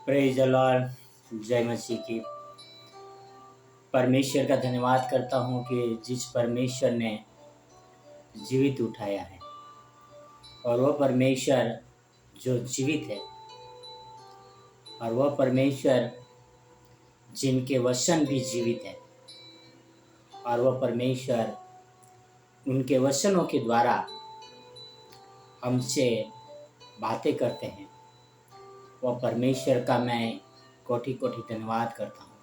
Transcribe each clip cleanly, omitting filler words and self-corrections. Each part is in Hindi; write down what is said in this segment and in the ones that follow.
Praise the Lord. जय मसीह की। परमेश्वर का धन्यवाद करता हूँ कि जिस परमेश्वर ने जीवित उठाया है और वह परमेश्वर जो जीवित है और वह परमेश्वर जिनके वचन भी जीवित है और वह परमेश्वर उनके वचनों के द्वारा हमसे बातें करते हैं। वह परमेश्वर का मैं कोटि कोटि धन्यवाद करता हूँ।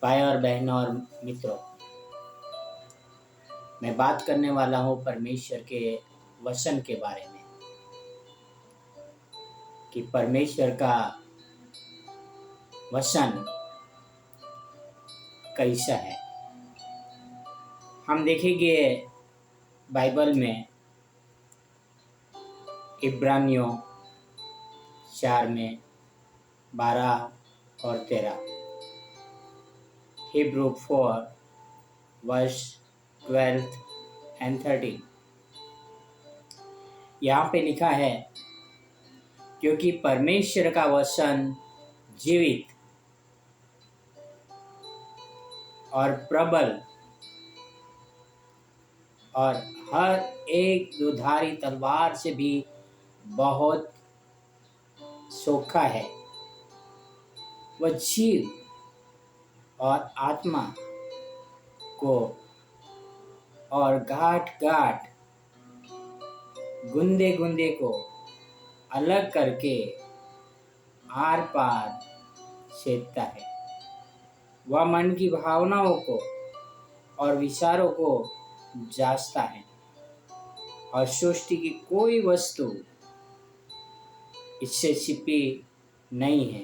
भाई और बहनों और मित्रों, मैं बात करने वाला हूँ परमेश्वर के वचन के बारे में कि परमेश्वर का वचन कैसा है। हम देखेंगे बाइबल में इब्रानियों 4 में 12 और 13, Hebrew 4 verse 12 and 13 यहाँ पे लिखा है, क्योंकि परमेश्वर का वचन जीवित और प्रबल और हर एक दुधारी तलवार से भी बहुत सोखा है। वह जीव और आत्मा को और गांठ गांठ गुंदे गुंदे को अलग करके आर पार छेदता है। वह मन की भावनाओं को और विचारों को जांचता है और सृष्टि की कोई वस्तु इससे छिपी नहीं है,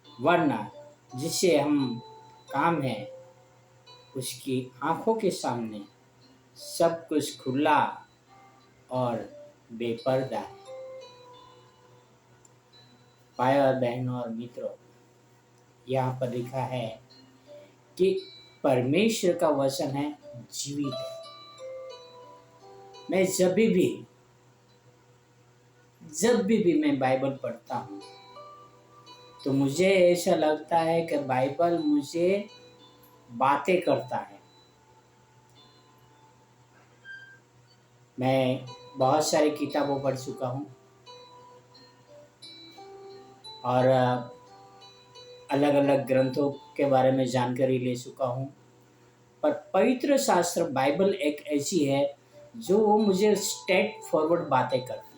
वरना जिसे हम काम है उसकी आंखों के सामने सब कुछ खुला और बेपर्दा है। भाई और बहनों और मित्रों, यहाँ पर लिखा है कि परमेश्वर का वचन है जीवित है। मैं जब भी मैं बाइबल पढ़ता हूँ तो मुझे ऐसा लगता है कि बाइबल मुझे बातें करता है। मैं बहुत सारी किताबों पढ़ चुका हूँ और अलग अलग ग्रंथों के बारे में जानकारी ले चुका हूँ, पर पवित्र शास्त्र बाइबल एक ऐसी है जो वो मुझे स्ट्रेट फॉरवर्ड बातें करती है।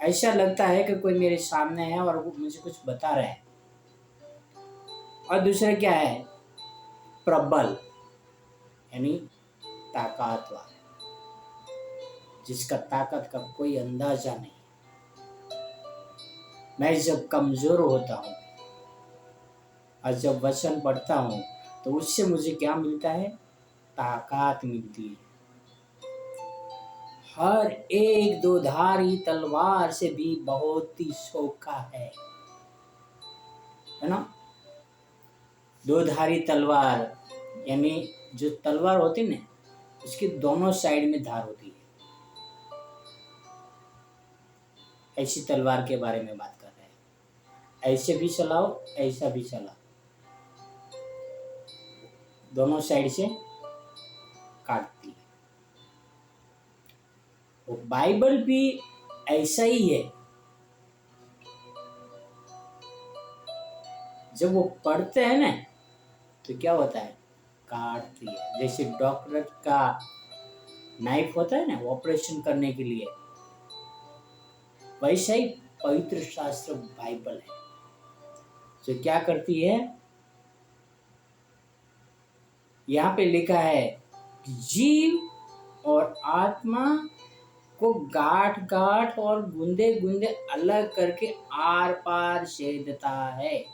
ऐसा लगता है कि कोई मेरे सामने है और वो मुझे कुछ बता रहा है। और दूसरा क्या है, प्रबल यानी ताकतवर, जिसका ताकत का कोई अंदाजा नहीं। मैं जब कमजोर होता हूँ और जब वचन पढ़ता हूँ तो उससे मुझे क्या मिलता है, ताकत मिलती है। हर एक दोधारी तलवार से भी बहुत ही सोखा है ना। दोधारी तलवार यानी जो तलवार होती है ना, उसकी दोनों साइड में धार होती है। ऐसी तलवार के बारे में बात कर रहे हैं। ऐसे भी चलाओ, ऐसा भी चलाओ, दोनों साइड से काटती है। वो बाइबल भी ऐसा ही है। जब वो पढ़ते हैं ना तो क्या होता है, काटती है। जैसे डॉक्टर का नाइफ होता है ना ऑपरेशन करने के लिए, वैसा ही पवित्र शास्त्र बाइबल है जो क्या करती है। यहाँ पे लिखा है जीव और आत्मा को गांठ गांठ और गुंदे गुंदे अलग करके आर पार छेदता है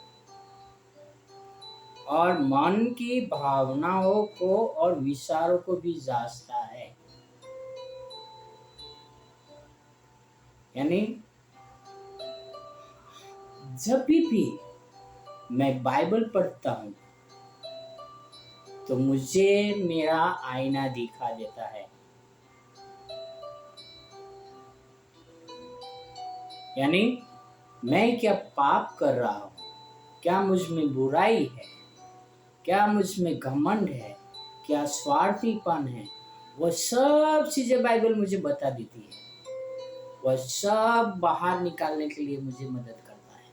और मन की भावनाओं को और विचारों को भी जांचता है। यानी जब भी मैं बाइबल पढ़ता हूँ तो मुझे मेरा आईना दिखा देता है। यानी मैं क्या पाप कर रहा हूँ, क्या मुझ में बुराई है, क्या मुझ में घमंड है, क्या स्वार्थीपन है, वह सब चीजें बाइबल मुझे बता देती है। वह सब बाहर निकालने के लिए मुझे मदद करता है।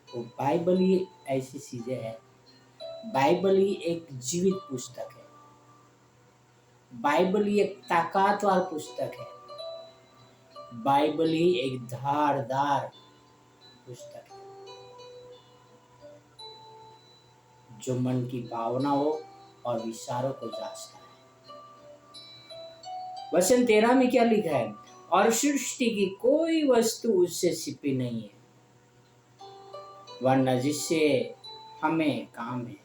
वो बाइबल ही ऐसी चीजें है। बाइबल ही एक जीवित पुस्तक है। बाइबल ही एक ताकतवर पुस्तक है। बाइबल ही एक धारदार पुस्तक है जो मन की भावनाओं और विचारों को जांचता है। वचन 13 में क्या लिखा है? और सृष्टि की कोई वस्तु उससे छिपी नहीं है, वरना जिससे हमें काम है।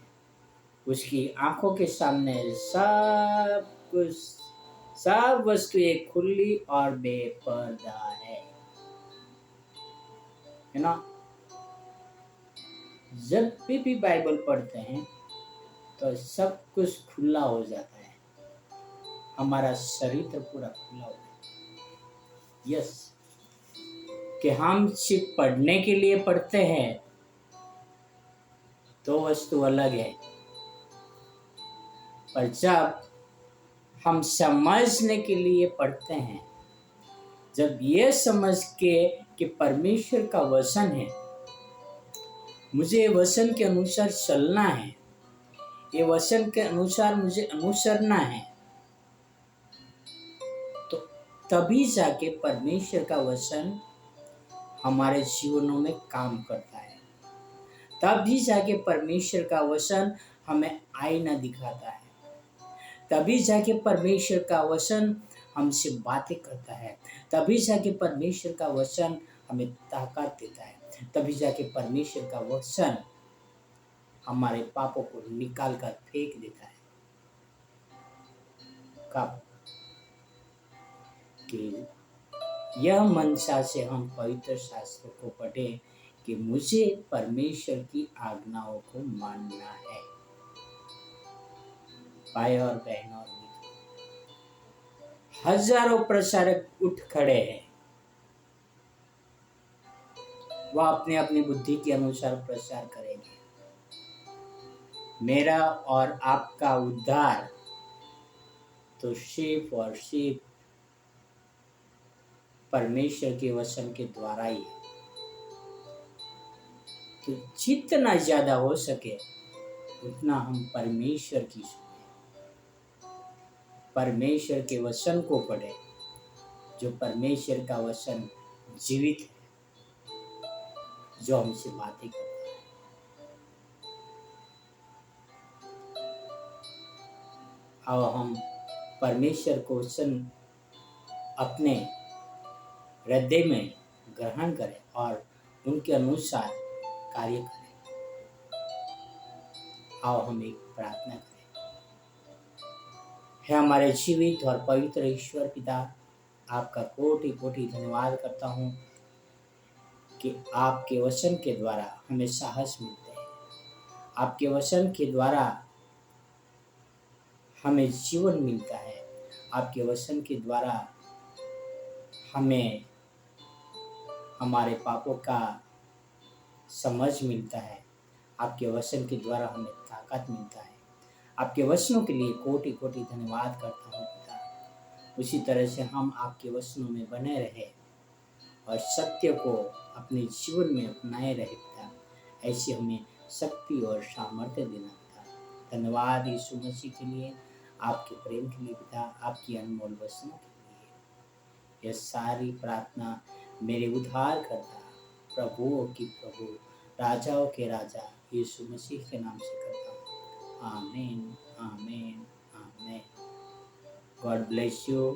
उसकी आंखों के सामने सब वस्तु एक खुली और बेपर्दा है ना। जब भी बाइबल पढ़ते हैं तो सब कुछ खुला हो जाता है। हमारा शरीर पूरा खुला हो जाता है। यस, कि हम सिर्फ पढ़ने के लिए पढ़ते हैं तो वस्तु अलग है, पर जब हम समझने के लिए पढ़ते हैं, जब ये समझ के कि परमेश्वर का वचन है, मुझे वचन के अनुसार चलना है, ये वचन के अनुसार मुझे अनुसरना है, तो तभी जाके परमेश्वर का वचन हमारे जीवनों में काम करता है। तभी जाके परमेश्वर का वचन हमें आईना दिखाता है। तभी जाके परमेश्वर का वचन हमसे बातें करता है। तभी जाके परमेश्वर का वचन हमें ताकत देता है। तभी जाके परमेश्वर का वचन हमारे पापों को निकाल कर फेंक देता है। कब? कि यह मनसा से हम पवित्र शास्त्र को पढ़े कि मुझे परमेश्वर की आज्ञाओं को मानना है। भाई और बहनों, हजारों प्रचारक उठ खड़े हैं, वह अपने अपनी बुद्धि के अनुसार प्रचार करेंगे। मेरा और आपका उद्धार तो सिर्फ और सिर्फ परमेश्वर के वचन के द्वारा ही है। तो जितना ज्यादा हो सके उतना हम परमेश्वर की सुने, परमेश्वर के वचन को पढ़े, जो परमेश्वर का वचन जीवित है, जो हमसे बातें करता है। अब हम परमेश्वर को वचन अपने हृदय में ग्रहण करें और उनके अनुसार कार्य करें। आओ हम एक प्रार्थना करें। है हमारे जीवित और पवित्र ईश्वर पिता, आपका कोटि कोटि धन्यवाद करता हूँ कि आपके वचन के द्वारा हमें साहस मिलते हैं। आपके वचन के द्वारा हमें जीवन मिलता है। आपके वचन के द्वारा हमें हमारे पापों का समझ मिलता है। आपके वचन के द्वारा हमें ताकत मिलता है। आपके वचनों के लिए कोटि कोटि धन्यवाद करता हूँ पिता। उसी तरह से हम आपके वचनों में बने रहे और सत्य को अपने जीवन में अपनाए रहे पिता। ऐसी हमें शक्ति और सामर्थ्य देना पिता। धन्यवाद यीशु मसीह के लिए, आपके प्रेम के लिए पिता, आपकी अनमोल वचनों के लिए। यह सारी प्रार्थना मेरे उद्धार करता प्रभुओं की प्रभु, राजाओं के राजा यीशु मसीह के नाम से करता हूँ। आमीन, आमीन, आमीन। God bless you.